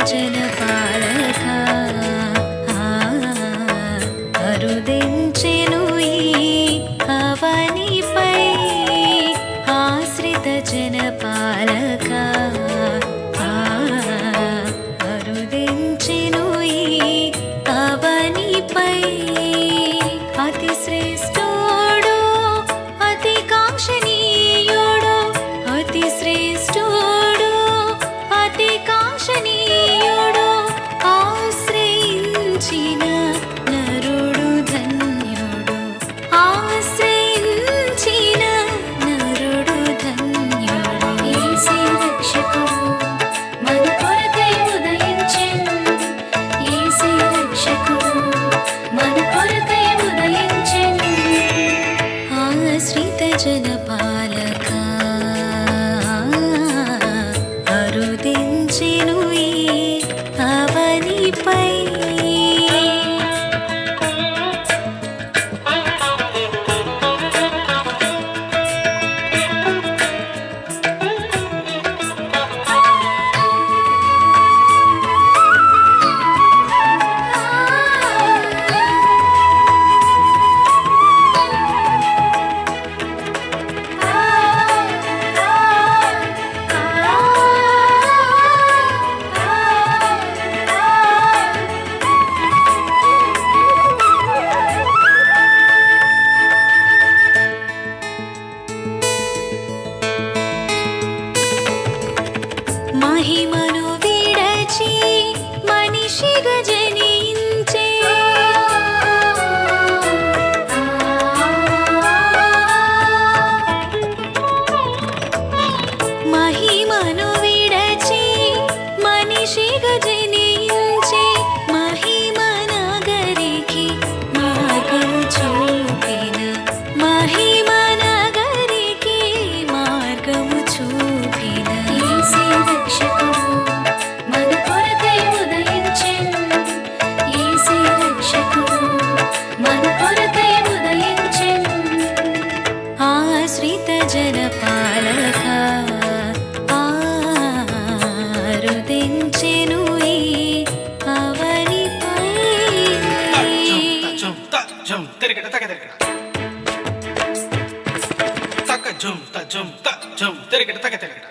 जनपालका अरुदिंचेनु अवनिपै आश्रित जनपालका अरुदिंचेनु अवनिपै अति श्रेष्ठोडो अति कांक्षणीयोडो अति श्रेष्ठोडो अति कांक्षणीयोडो आश्रయించిన నరుడు ధన్యుడు ఆశ్రయించిన నరుడు ధన్యుడు యేసు రక్షకుడు మన కొరకై ఉదయించెను యేసు రక్షకుడు మన కొరకై ఉదయించెను ఆశ్రిత జనపాలక అరుదించెను అవనిపై మహిమను విడచి మనిషిగా జనించే మహిమను విడచి మనిషిగా జనించే మహిమ నగరికి మార్గము చూపిన మహిమ నగరికి మార్గము చూపిన యేసు రక్షకుడు మన కొరకై ఉదయించెను యేసు రక్షకుడు మన కొరకై ఉదయించెను ఆశ్రిత జనపాలక అరుదించెను అవనిపై జం తిరిగట తగ తిరిగట తక జం జం తిరిగట తగ తిరిగట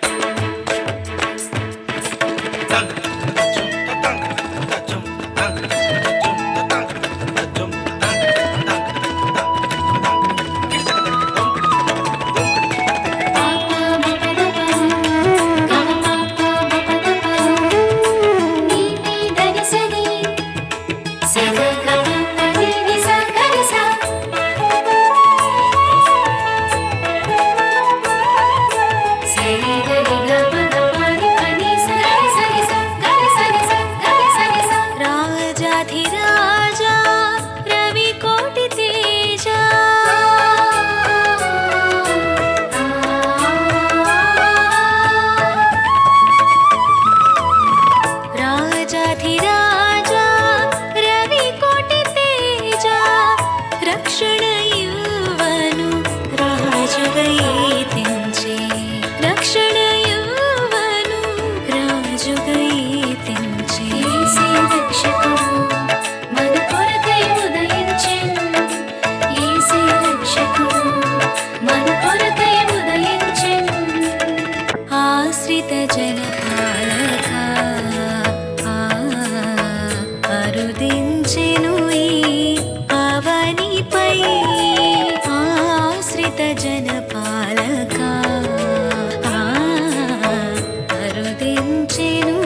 రాజాధిరాజా రవి కోటి తేజ రాజాధిరాజా రవి కోటి తేజ రక్షణ యువను రాజుగా ఎత్తించే రక్షణ యువను రాజుగా ఎత్తించే యేసు రక్షకుడు మన కొరకై ఉదయించెను యేసు రక్షకుడు మన కొరకై ఉదయించెను ఆశ్రిత జనపాలక అరుదించెను అవనిపై ఆశ్రిత జనపాలక అరుదించెను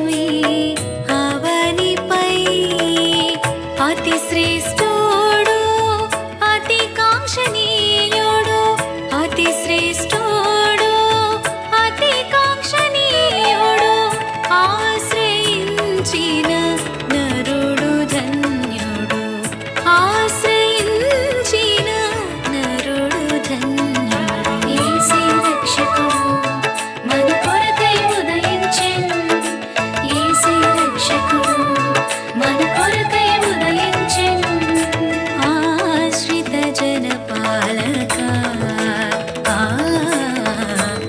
అవనిపై అతి శ్రేష్ఠోడు అతి కాంక్షణీయుడు అతి శ్రేష్ఠోడు అతి కాంక్షణీయుడు ఆశ్రయించిన నరుడు ధన్యుడు ఆశ్రయించిన నరుడు ధన్యుడు యేసు రక్షకుడు మన కొరకై ఉదయించెను యేసు రక్షకుడు మన కొరకై ఉదయించెను ఆశ్రిత జనపాలక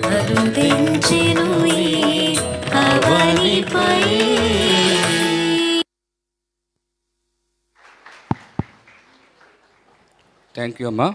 అరుదించెను అవనిపై థ్యాంక్ యూ అమ్మా.